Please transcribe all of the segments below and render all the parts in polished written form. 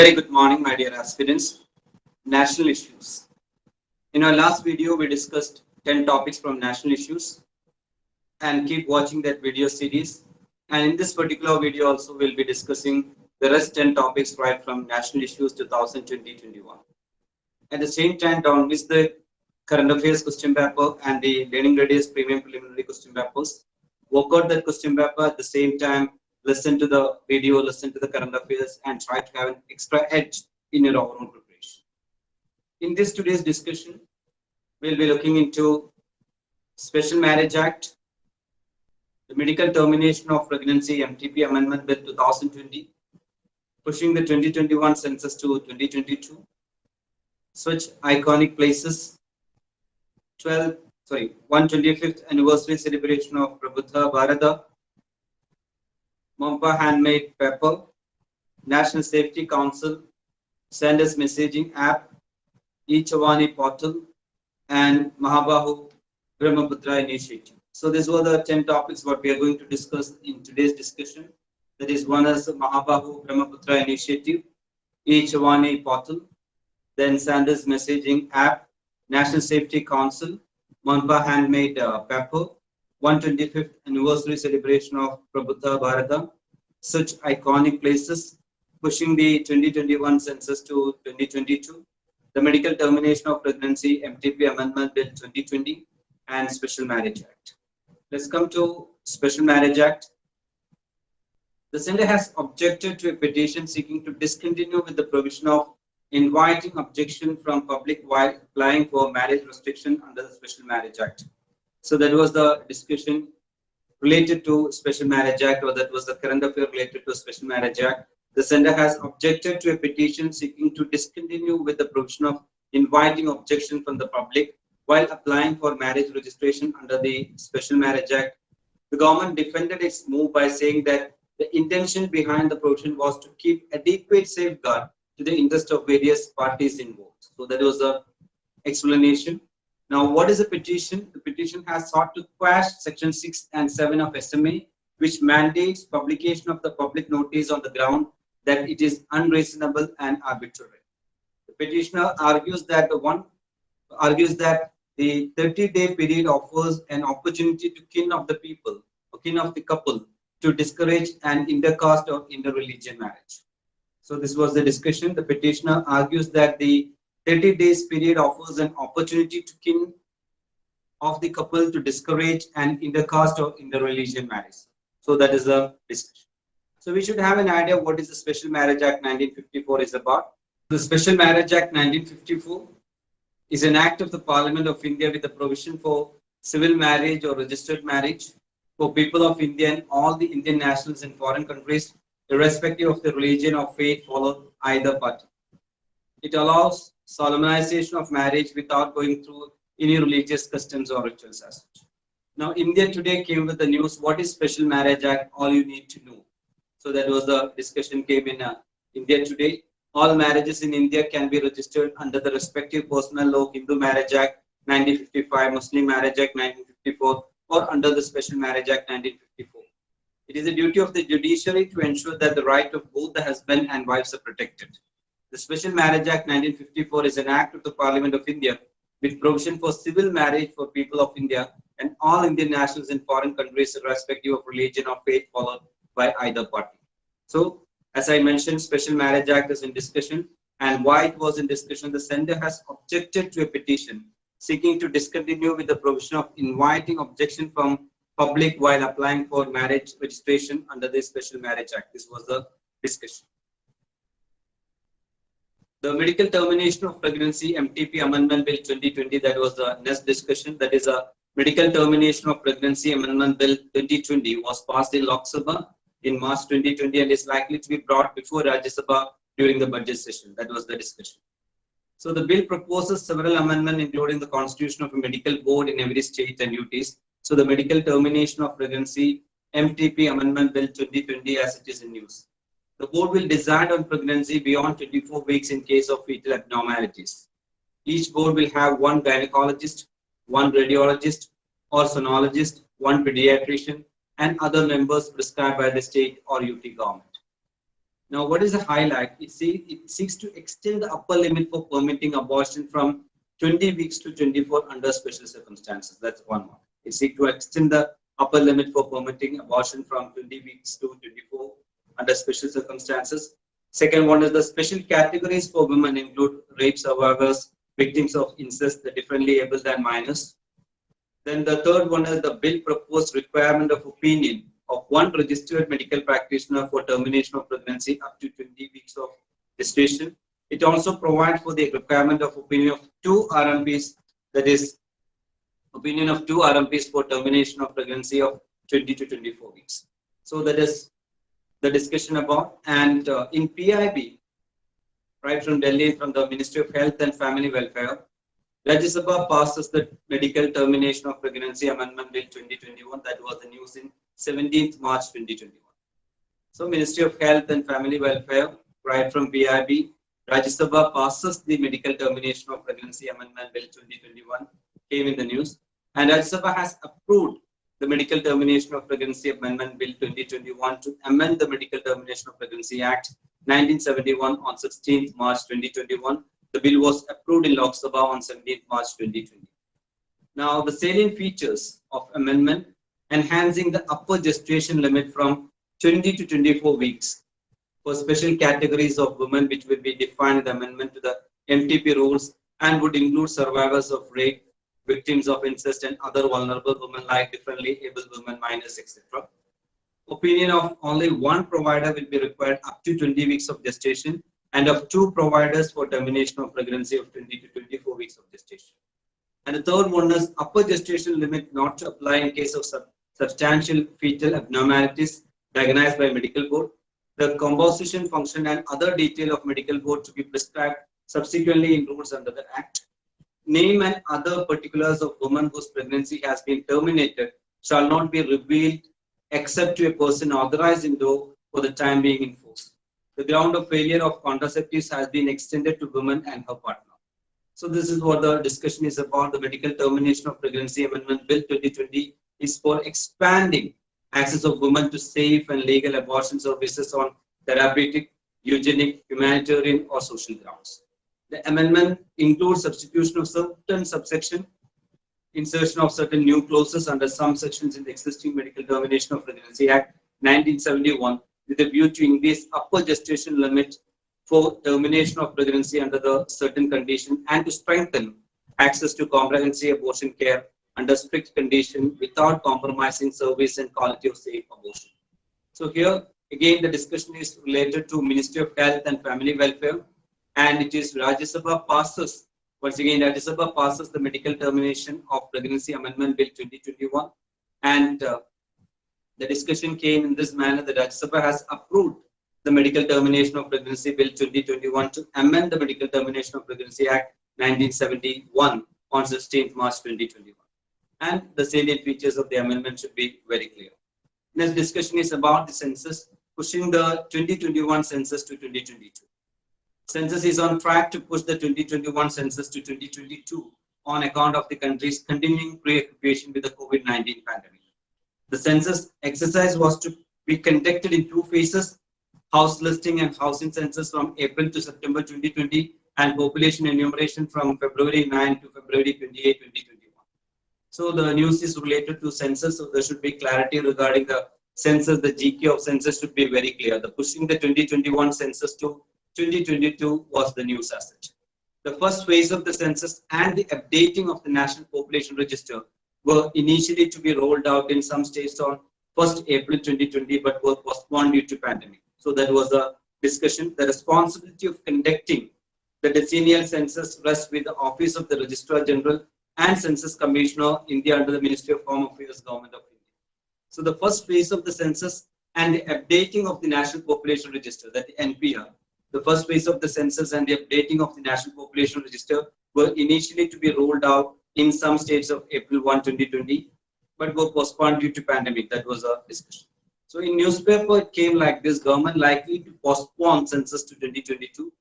Very good morning, my dear aspirants. National issues. In our last video, we discussed 10 topics from national issues and keep watching that video series. And in this particular video also, we'll be discussing the rest 10 topics right from national issues 2020-21. At the same time, don't miss the current affairs question paper and the learning radius premium preliminary question papers. Work out that question paper at the same time, listen to the video, listen to the current affairs, and try to have an extra edge in your own preparation. In this today's discussion, we'll be looking into Special Marriage Act, the Medical Termination of Pregnancy MTP Amendment Bill 2020, pushing the 2021 census to 2022, such iconic places, 125th anniversary celebration of Prabhuta Bharata, Mampa Handmade Paper, National Safety Council, Sanders Messaging App, E-Chavani Portal, and Mahabahu Brahmaputra Initiative. So these were the 10 topics what we are going to discuss in today's discussion. That is, one is the Mahabahu Brahmaputra Initiative, E-Chavani Portal, then Sanders Messaging App, National Safety Council, Mampa Handmade Paper, 125th anniversary celebration of Prabhuta Bharata, such iconic places, pushing the 2021 census to 2022, the Medical Termination of Pregnancy MTP Amendment Bill 2020, and Special Marriage Act. Let's come to Special Marriage Act. The Centre has objected to a petition seeking to discontinue with the provision of inviting objection from public while applying for marriage restriction under the Special Marriage Act. So that was the discussion related to Special Marriage Act, or that was the current affair related to Special Marriage Act. The Centre has objected to a petition seeking to discontinue with the provision of inviting objection from the public while applying for marriage registration under the Special Marriage Act. The government defended its move by saying that the intention behind the provision was to keep adequate safeguard to the interest of various parties involved. So that was the explanation. Now, what is a petition? The petition has sought to quash Section 6 and 7 of SMA, which mandates publication of the public notice on the ground that it is unreasonable and arbitrary. The petitioner argues that the 30-day period offers an opportunity to kin of the people, or kin of the couple, to discourage an intercaste or interreligion marriage. So this was the discussion. The petitioner argues that the 30 days period offers an opportunity to kin of the couple to discourage an intercaste or interreligion marriage. So that is the discussion. So we should have an idea what is the Special Marriage Act 1954 is about. The Special Marriage Act 1954 is an act of the Parliament of India with a provision for civil marriage or registered marriage for people of India and all the Indian nationals in foreign countries, irrespective of the religion or faith followed either party. It allows solemnization of marriage without going through any religious customs or rituals as such. Now, India Today came with the news, what is Special Marriage Act? All you need to know. So that was the discussion came in India Today. All marriages in India can be registered under the respective personal law, Hindu Marriage Act 1955, Muslim Marriage Act 1954, or under the Special Marriage Act 1954. It is the duty of the judiciary to ensure that the right of both the husband and wives are protected. The Special Marriage Act 1954 is an act of the Parliament of India with provision for civil marriage for people of India and all Indian nationals in foreign countries, irrespective of religion or faith followed by either party. So, as I mentioned, Special Marriage Act is in discussion, and why it was in discussion, the Centre has objected to a petition seeking to discontinue with the provision of inviting objection from public while applying for marriage registration under the Special Marriage Act. This was the discussion. The Medical Termination of Pregnancy MTP Amendment Bill 2020, that was the next discussion. That is a Medical Termination of Pregnancy Amendment Bill 2020 was passed in Lok Sabha in March 2020 and is likely to be brought before Rajya Sabha during the budget session. That was the discussion. So the bill proposes several amendments, including the constitution of a medical board in every state and UTs. So the Medical Termination of Pregnancy MTP Amendment Bill 2020 as it is in use. The board will decide on pregnancy beyond 24 weeks in case of fetal abnormalities. Each board will have one gynecologist, one radiologist or sonologist, one pediatrician, and other members prescribed by the state or UT government. Now, what is the highlight? It seeks to extend the upper limit for permitting abortion from 20 weeks to 24 under special circumstances. That's one more. It seeks to extend the upper limit for permitting abortion from 20 weeks to 24 under special circumstances. Second one is the special categories for women include rape survivors, victims of incest, the differently able than minors. Then the third one is the bill proposed requirement of opinion of one registered medical practitioner for termination of pregnancy up to 20 weeks of gestation. It also provides for the requirement of opinion of two RMPs, that is, opinion of two RMPs for termination of pregnancy of 20 to 24 weeks. So that is the discussion about. And in PIB, right from Delhi, from the Ministry of Health and Family Welfare, Rajya Sabha passes the Medical Termination of Pregnancy Amendment Bill 2021. That was the news in 17th March 2021. So Ministry of Health and Family Welfare, right from PIB, Rajya Sabha passes the Medical Termination of Pregnancy Amendment Bill 2021, came in the news. And Rajya Sabha has approved the Medical Termination of Pregnancy Amendment Bill 2021 to amend the Medical Termination of Pregnancy Act 1971 on 16th March 2021. The bill was approved in Lok Sabha on 17th March 2020. Now, the salient features of amendment: enhancing the upper gestation limit from 20 to 24 weeks for special categories of women, which will be defined in the amendment to the MTP rules and would include survivors of rape, victims of incest, and other vulnerable women like differently able women, minors, etc. Opinion of only one provider will be required up to 20 weeks of gestation, and of two providers for termination of pregnancy of 20 to 24 weeks of gestation. And the third one is upper gestation limit not to apply in case of substantial fetal abnormalities diagnosed by medical board. The composition, function, and other detail of medical board to be prescribed subsequently in rules under the Act. Name and other particulars of women whose pregnancy has been terminated shall not be revealed except to a person authorized in law for the time being in force. The ground of failure of contraceptives has been extended to women and her partner. So this is what the discussion is about. The Medical Termination of Pregnancy Amendment Bill 2020 is for expanding access of women to safe and legal abortion services on therapeutic, eugenic, humanitarian, or social grounds. The amendment includes substitution of certain subsection, insertion of certain new clauses under some sections in the existing Medical Termination of Pregnancy Act 1971 with a view to increase upper gestation limit for termination of pregnancy under the certain condition and to strengthen access to comprehensive abortion care under strict condition without compromising service and quality of safe abortion. So here again the discussion is related to Ministry of Health and Family Welfare, and it is Rajya Sabha passes, once again Rajya Sabha passes the Medical Termination of Pregnancy Amendment Bill 2021, and the discussion came in this manner that Rajya Sabha has approved the Medical Termination of Pregnancy Bill 2021 to amend the Medical Termination of Pregnancy Act 1971 on 16th March 2021. And the salient features of the amendment should be very clear. Next discussion is about the census, pushing the 2021 census to 2022. Census is on track to push the 2021 census to 2022 on account of the country's continuing preoccupation with the COVID-19 pandemic. The census exercise was to be conducted in two phases: house listing and housing census from April to September 2020 and population enumeration from February 9 to February 28, 2021. So the news is related to census, so there should be clarity regarding the census. The GK of census should be very clear. The pushing the 2021 census to 2022 was the news as such. The first phase of the census and the updating of the National Population Register were initially to be rolled out in some states on 1st April 2020, but were postponed due to pandemic. So that was a discussion. The responsibility of conducting the decennial census rests with the Office of the Registrar General and Census Commissioner India under the Ministry of Home Affairs, Government of India. So the first phase of the census and the updating of the National Population Register, that the NPR, the first phase of the census and the updating of the National Population Register were initially to be rolled out in some states of April 1, 2020, but were postponed due to pandemic. That was a discussion. So in newspaper, it came like this: government likely to postpone census to 2022.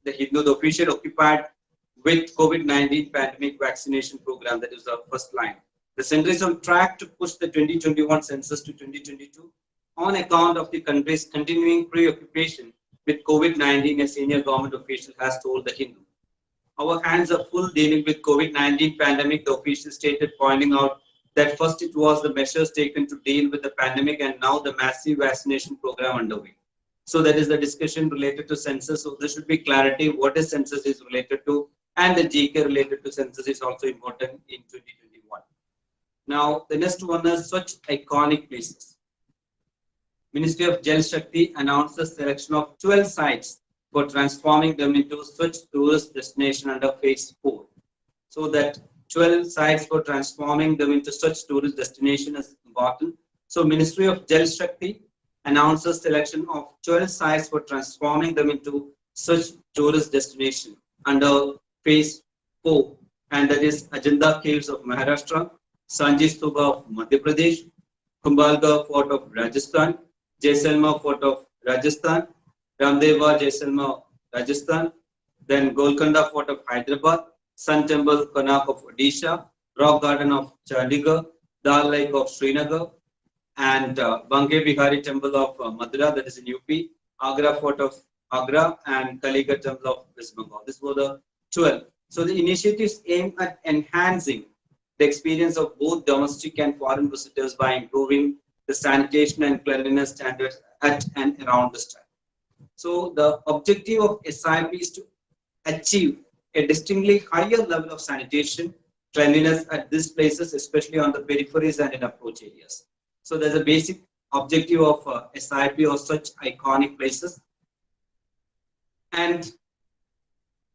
The Hindu, the official occupied with COVID-19 pandemic vaccination program. That is the first line. The center is on track to push the 2021 census to 2022 on account of the country's continuing preoccupation with COVID-19, a senior government official has told the Hindu. Our hands are full dealing with COVID-19 pandemic, the official stated, pointing out that first it was the measures taken to deal with the pandemic and now the massive vaccination program underway. So that is the discussion related to census. So there should be clarity what is census is related to, and the GK related to census is also important in 2021. Now the next one is such iconic places. Ministry of Jal Shakti announced the selection of 12 sites for transforming them into such tourist destination under phase 4. So that 12 sites for transforming them into such tourist destination is important. So Ministry of Jal Shakti announced the selection of 12 sites for transforming them into such tourist destination under phase 4, and that is Ajanta Caves of Maharashtra, Sanji Stupa of Madhya Pradesh, Kumbhalgarh Fort of Rajasthan, Jaisalmer Fort of Rajasthan, Ramdeva Jaisalmer Rajasthan, then Golconda Fort of Hyderabad, Sun Temple Konark of Odisha, Rock Garden of Chandigarh, Dal Lake of Srinagar, and Bange Bihari Temple of Mathura, that is in UP, Agra Fort of Agra, and Kaligarh Temple of West Bengal. These were the 12. So the initiatives aim at enhancing the experience of both domestic and foreign visitors by improving the sanitation and cleanliness standards at and around the site. So the objective of SIP is to achieve a distinctly higher level of sanitation, cleanliness at these places, especially on the peripheries and in approach areas. So there's a basic objective of SIP or such iconic places. And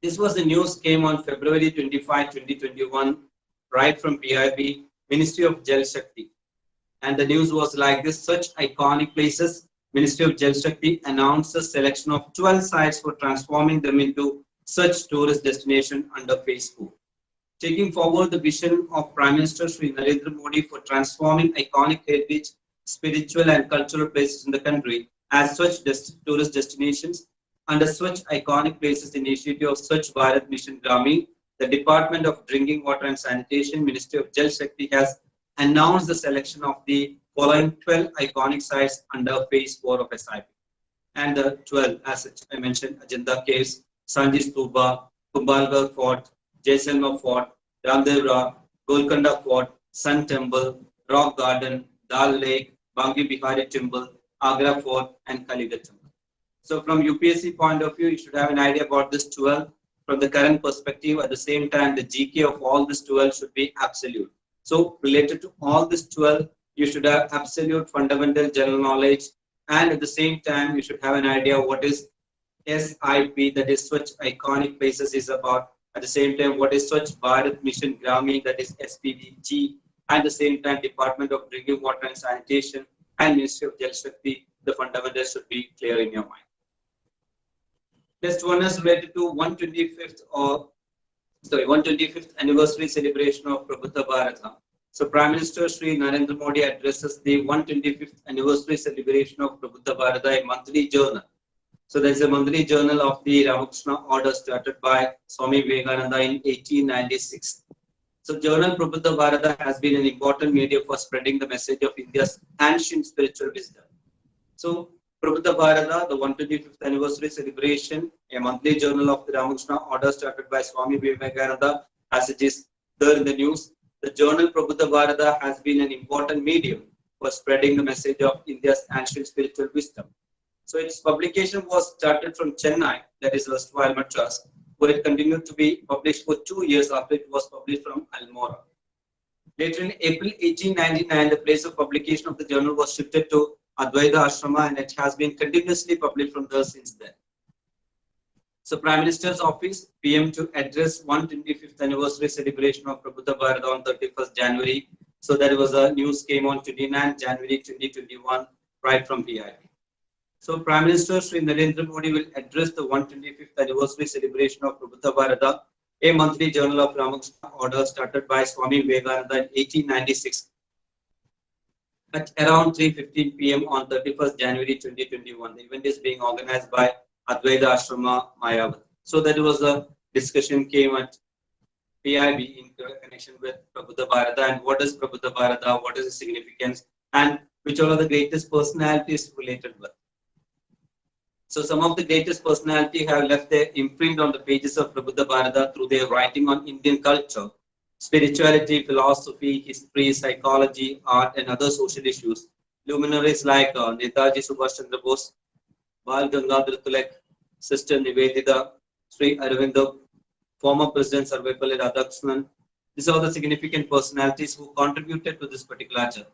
this was the news came on February 25, 2021, right from PIB, Ministry of Jal Shakti. And the news was like this: such iconic places, Ministry of Jal Shakti announced the selection of 12 sites for transforming them into such tourist destination under phase 4. Taking forward the vision of Prime Minister Shri Narendra Modi for transforming iconic heritage, spiritual and cultural places in the country as such tourist destinations, under such iconic places initiative of Swachh Bharat Mission Gramin, the Department of Drinking Water and Sanitation, Ministry of Jal Shakti has announced the selection of the following 12 iconic sites under phase 4 of SIP. And the 12, as I mentioned, Ajanta Caves, Sanji Stupa, Kumbhalgarh Fort, Jaisalmer Fort, Ramdevra, Golconda Fort, Sun Temple, Rock Garden, Dal Lake, Bangi Bihari Temple, Agra Fort, and Kaligarh Temple. So from UPSC point of view, you should have an idea about this 12 from the current perspective. At the same time, the GK of all this 12 should be absolute. So related to all this 12, you should have absolute fundamental general knowledge, and at the same time, you should have an idea what is SIP, that is Swachh Iconic Places, is about. At the same time, what is Swachh Bharat Mission Gramin, that is SPDG, and at the same time, Department of Drinking Water and Sanitation and Ministry of Jal Shakti, the fundamentals should be clear in your mind. Next one is related to 125th anniversary celebration of Prabhuddha Bharata. So Prime Minister Shri Narendra Modi addresses the 125th anniversary celebration of Prabhuddha Bharata, a monthly journal. So there is a monthly journal of the Ramakrishna order started by Swami Vivekananda in 1896. So Journal Prabhuddha Bharata has been an important medium for spreading the message of India's ancient spiritual wisdom. So Prabhuddha Bharata, the 125th anniversary celebration, a monthly journal of the Ramakrishna order started by Swami Vivekananda, as it is there in the news. The journal Prabhuddha Bharata has been an important medium for spreading the message of India's ancient spiritual wisdom. So its publication was started from Chennai, that is erstwhile Madras, where it continued to be published for 2 years after it was published from Almora. Later in April 1899, the place of publication of the journal was shifted to Advaita Ashrama, and it has been continuously published from there since then. So Prime Minister's Office, PM to address 125th anniversary celebration of Prabhuddha Bharata on 31st January. So there was a news came on 29 January 2021, right from PIB. So Prime Minister Shri Narendra Modi will address the 125th anniversary celebration of Prabhuddha Bharata, a monthly journal of Ramakrishna order started by Swami Vivekananda in 1896 at around 3:15 p.m. on 31st January 2021. The event is being organized by Advaita Ashrama Mayavad. So that was a discussion came at PIB in connection with Prabhuddha Bharata, and what is Prabhuddha Bharata, what is its significance, and which are the greatest personalities related with. So some of the greatest personality have left their imprint on the pages of Prabuddha Bharata through their writing on Indian culture, spirituality, philosophy, history, psychology, art, and other social issues. Luminaries like Netaji Subhash Chandra Bose, Bal Gangadhar Tilak, Sister Nivedita, Sri Aurobindo, former President Sarvepalli Radhakrishnan. These are the significant personalities who contributed to this particular journey.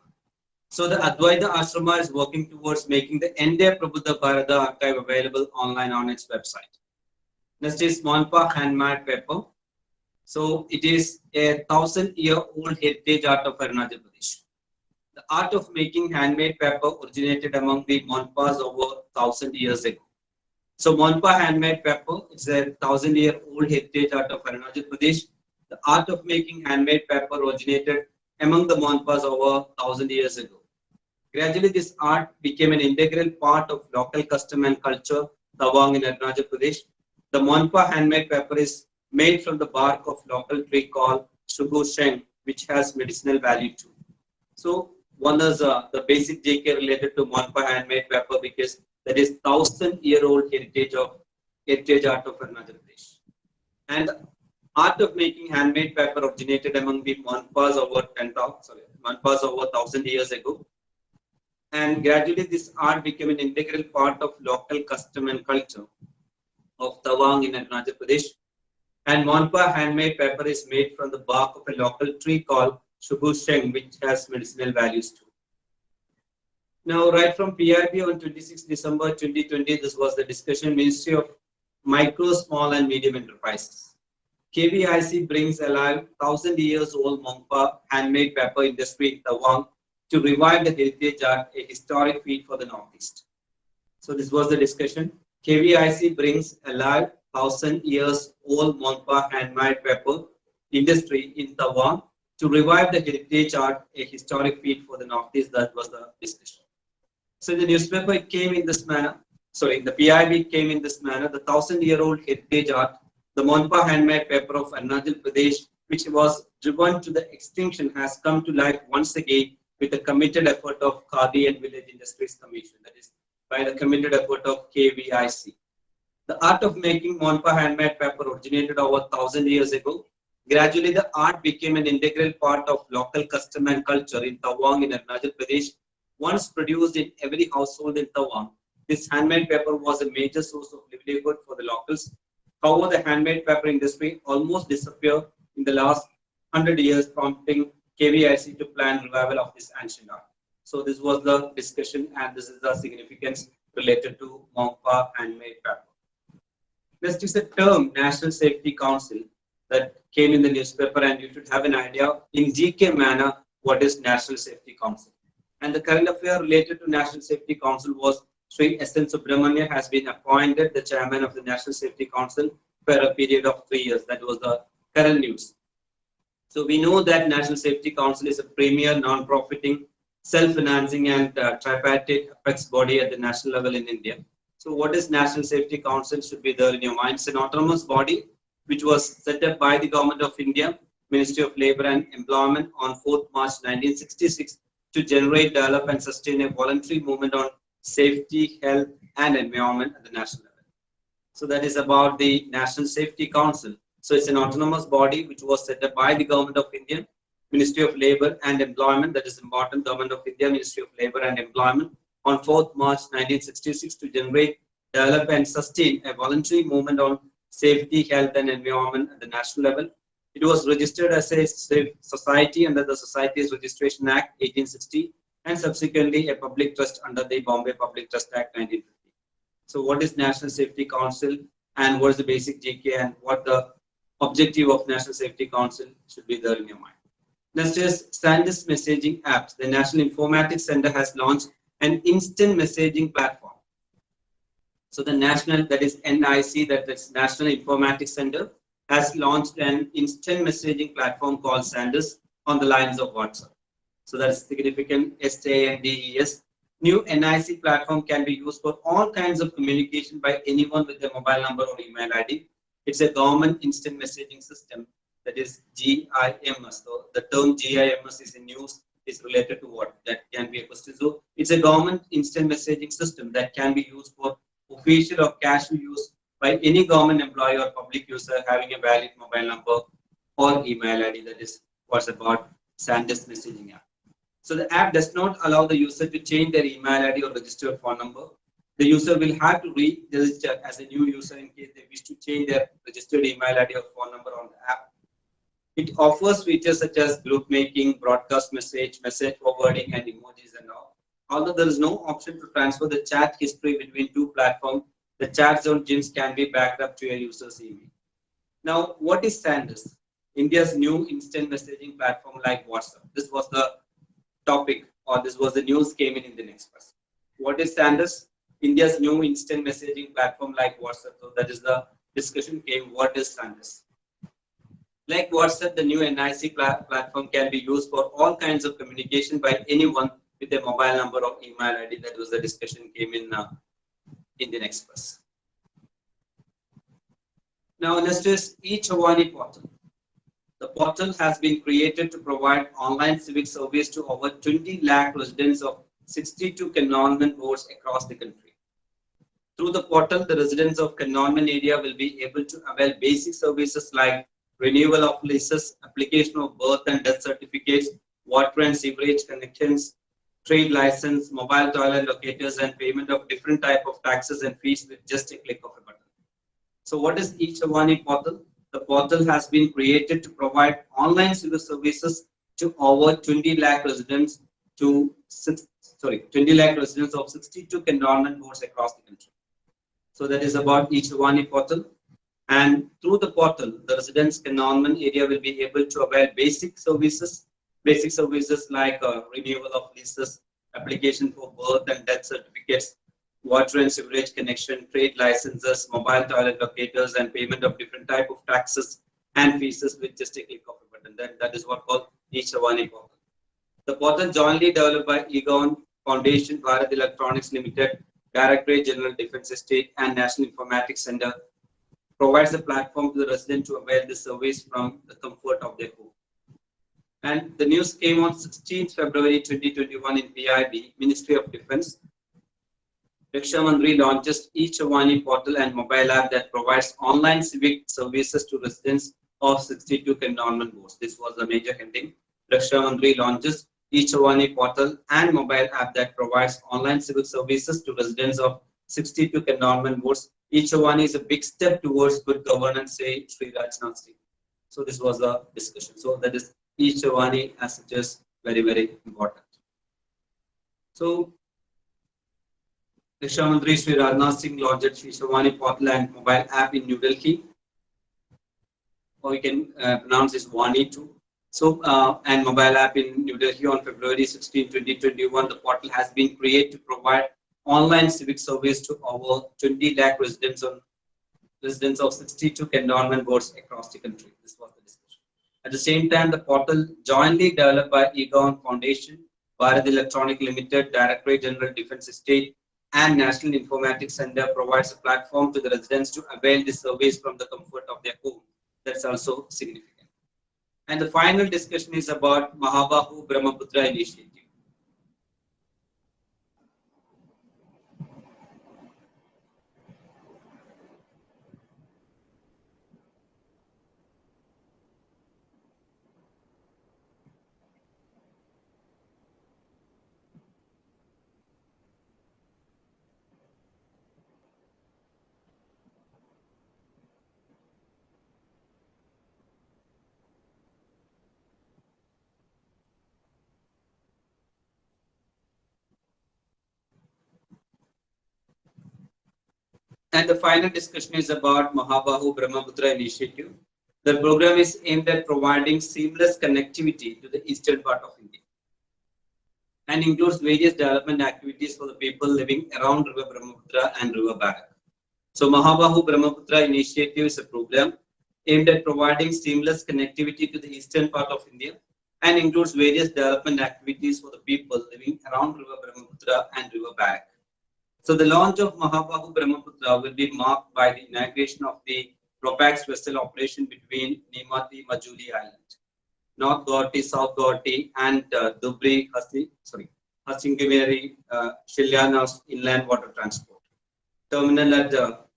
So the Advaita Ashrama is working towards making the entire Prabuddha Bharata archive available online on its website. Next is Monpa handmade paper. So it is a 1,000-year-old heritage art of Arunachal Pradesh. The art of making handmade paper originated among the Monpas over 1,000 years ago. So Monpa handmade paper is a 1,000-year-old heritage art of Arunachal Pradesh. The art of making handmade paper originated among the Monpas over 1,000 years ago. Gradually, this art became an integral part of local custom and culture, Tawang in Arunachal Pradesh. The Monpa handmade paper is made from the bark of local tree called Shugu Sheng, which has medicinal value too. So, one is the basic JK related to Monpa handmade paper because that is 1,000-year-old heritage art of Arunachal Pradesh. And art of making handmade paper originated among the Monpas over 1,000 years ago. And gradually, this art became an integral part of local custom and culture of Tawang in Arunachal Pradesh. And Monpa handmade paper is made from the bark of a local tree called Shubu Sheng, which has medicinal values too. Now, right from PIB on 26 December 2020, this was the discussion Ministry of Micro, Small and Medium Enterprises. KVIC brings alive 1,000 years old Monpa handmade paper industry in Tawang to revive the heritage art, a historic feat for the Northeast. So this was the discussion. KVIC brings alive 1,000 years old Monpa handmade paper industry in Tawang to revive the heritage art, a historic feat for the Northeast. That was the discussion. So the newspaper came in this manner. Sorry, the PIB came in this manner. The 1,000-year-old heritage art, the Monpa handmade paper of Arunachal Pradesh, which was driven to the extinction, has come to life once again with the committed effort of Khadi and Village Industries Commission, that is, by the committed effort of KVIC. The art of making Monpa handmade paper originated over 1,000 years ago. Gradually, the art became an integral part of local custom and culture in Tawang in Arunachal Pradesh. Once produced in every household in Tawang, this handmade paper was a major source of livelihood for the locals. However, the handmade paper industry almost disappeared in the last 100 years, prompting KVIC to plan revival of this ancient art. So this was the discussion, and this is the significance related to Monpa handmade paper. Next is the term National Safety Council that came in the newspaper, and you should have an idea in GK manner what is National Safety Council. And the current affair related to National Safety Council was Sri S.N. Subramania has been appointed the chairman of the National Safety Council for a period of 3 years. That was the current news. So we know that National Safety Council is a premier non-profiting, self-financing and tripartite apex body at the national level in India. So what is National Safety Council should be there in your mind. It's an autonomous body which was set up by the Government of India, Ministry of Labour and Employment on 4th March 1966 to generate, develop and sustain a voluntary movement on safety, health and environment at the national level. So that is about the National Safety Council. So it's an autonomous body which was set up by the Government of India, Ministry of Labour and Employment, that is important, Government of India, Ministry of Labour and Employment, on 4th March 1966 to generate, develop and sustain a voluntary movement on safety, health and environment at the national level. It was registered as a society under the Societies Registration Act 1860 and subsequently a public trust under the Bombay Public Trust Act 1950. So what is National Safety Council and what is the basic GK and what the objective of National Safety Council should be there in your mind. Next is SanDisk Messaging Apps. The National Informatics Center has launched an instant messaging platform. So the national, that is NIC, that is National Informatics Center, has launched an instant messaging platform called SanDisk on the lines of WhatsApp. So that is significant. SANDES. New NIC platform can be used for all kinds of communication by anyone with a mobile number or email ID. It's a government instant messaging system, that is GIMS. So the term GIMS is in use, is related to what? That can be a question. So it's a government instant messaging system that can be used for official or casual use by any government employee or public user having a valid mobile number or email ID. That is what's about SanDisk messaging app. So the app does not allow the user to change their email ID or registered phone number. The user will have to re-register as a new user in case they wish to change their registered email ID or phone number on the app. It offers features such as group making, broadcast message, message forwarding, and emojis and all. Although there is no option to transfer the chat history between two platforms, the chat zone gems can be backed up to a user's email. Now, what is SanDisk? India's new instant messaging platform like WhatsApp. This was the topic, or this was the news came in the next person. What is SanDisk? India's new instant messaging platform like WhatsApp. So that is the discussion came. What is SanDisk? Like WhatsApp, the new NIC platform can be used for all kinds of communication by anyone with a mobile number or email ID. That was the discussion came in the next verse. Now, next is eChawani portal. The portal has been created to provide online civic service to over 20 lakh residents of 62 cantonment boards across the country. Through the portal, the residents of cantonment area will be able to avail basic services like renewal of leases, application of birth and death certificates, water and sewerage connections, trade license, mobile toilet locators, and payment of different type of taxes and fees with just a click of a button. So what is eChawani portal? The portal has been created to provide online civil services to over 20 lakh residents to 20 lakh residents of 62 cantonment boards across the country. So that is about eChawani portal. And through the portal, the residents cantonment area will be able to avail basic services like renewal of leases, application for birth and death certificates, water and sewerage connection, trade licenses, mobile toilet locators, and payment of different type of taxes and fees with just a click of a button. That is what called eChawani portal. The portal jointly developed by eGovern Foundation, Bharat Electronics Limited, Directorate General Defence Estate, and National Informatics Center provides a platform to the resident to avail the service from the comfort of their home. And the news came on 16th February 2021 in PIB, Ministry of Defence. Raksha Mantri launches eChawani portal and mobile app that provides online civic services to residents of 62 cantonment boards. This was the major heading. Raksha Mantri launches eChawani portal and mobile app that provides online civic services to residents of 62 cantonment boards. eChawani is a big step towards good governance, say Sri Rajnath Singh. So this was the discussion. So that is eChawani as such is very, very important. So Raksha Mantri Sri Rajnath Singh launched eChawani portal and mobile app in New Delhi, or we can pronounce this Wani too. So, and mobile app in New Delhi on February 16, 2021, the portal has been created to provide online civic service to over 20 lakh residents of 62 cantonment boards across the country. This was the discussion. At the same time, the portal jointly developed by eGovern Foundation, Bharat Electronics Limited, Directorate General Defence Estate, and National Informatics Center provides a platform to the residents to avail the service from the comfort of their home. That's also significant. And the final discussion is about Mahabahu Brahmaputra initiative. And the final discussion is about Mahabahu Brahmaputra initiative. The program is aimed at providing seamless connectivity to the eastern part of India and includes various development activities for the people living around River Brahmaputra and River Barak. So Mahabahu Brahmaputra initiative is a program aimed at providing seamless connectivity to the eastern part of India and includes various development activities for the people living around River Brahmaputra and River Barak. So the launch of Mahabahu Brahmaputra will be marked by the inauguration of the Propax vessel operation between Nimati Majuli Island, North Guwahati, South Guwahati, and Dhubri Hasingiri Shilyanas inland water transport. terminal at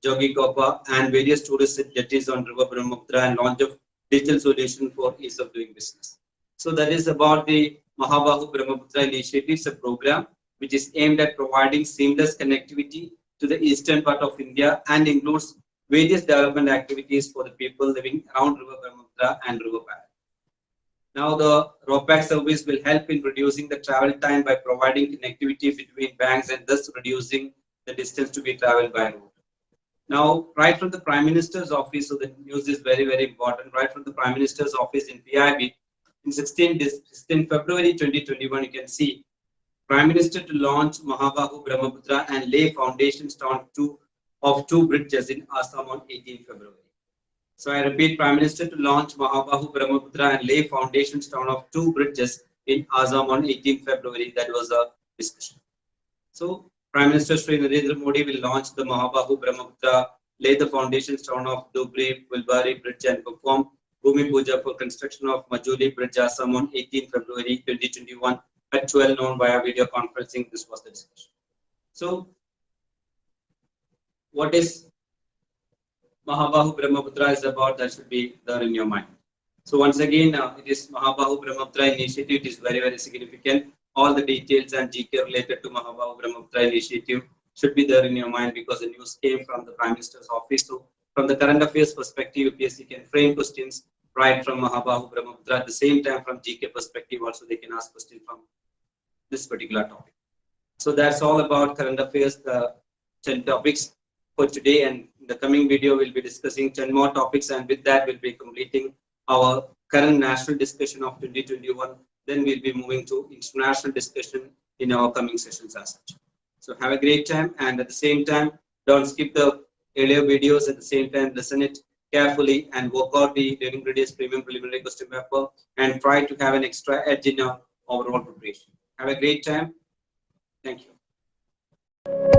Jogikopa, and various tourist jetties on River Brahmaputra, and launch of digital solution for ease of doing business. So that is about the Mahabahu Brahmaputra initiative. It's a program which is aimed at providing seamless connectivity to the eastern part of India and includes various development activities for the people living around River Brahmaputra and River Valley. Now, the RoPax service will help in reducing the travel time by providing connectivity between banks and thus reducing the distance to be traveled by road. Now, right from the Prime Minister's office, so the news is very, very important. Right from the Prime Minister's office in PIB, in 16 February 2021, you can see Prime Minister to launch Mahabahu Brahmaputra and lay foundation stone of two bridges in Assam on 18 February. So I repeat, Prime Minister to launch Mahabahu Brahmaputra and lay foundation stone of two bridges in Assam on 18 February. That was a discussion. So Prime Minister Shri Narendra Modi will launch the Mahabahu Brahmaputra, lay the foundation stone of Dhubri Fulbari Bridge and perform Bhumi Puja for construction of Majuli Bridge Assam on 18 February 2021 at 12 noon via video conferencing. This was the discussion. So what is Mahabahu Brahmaputra is about, that should be there in your mind. So once again, it is Mahabahu Brahmaputra initiative. It is very, very significant. All the details and GK related to Mahabahu Brahmaputra initiative should be there in your mind because the news came from the Prime Minister's office. So from the current affairs perspective, UPSC can frame questions right from Mahabahu Brahmaputra. At the same time, from GK perspective, also they can ask questions from this particular topic. So that's all about current affairs, the 10 topics for today, and in the coming video we'll be discussing 10 more topics, and with that we'll be completing our current national discussion of 2021. Then we'll be moving to international discussion in our coming sessions as such. So have a great time, and at the same time don't skip the earlier videos. At the same time listen it carefully and work out the Learning Radius Premium Preliminary Question Paper and try to have an extra edge in your overall preparation. Have a great time. Thank you.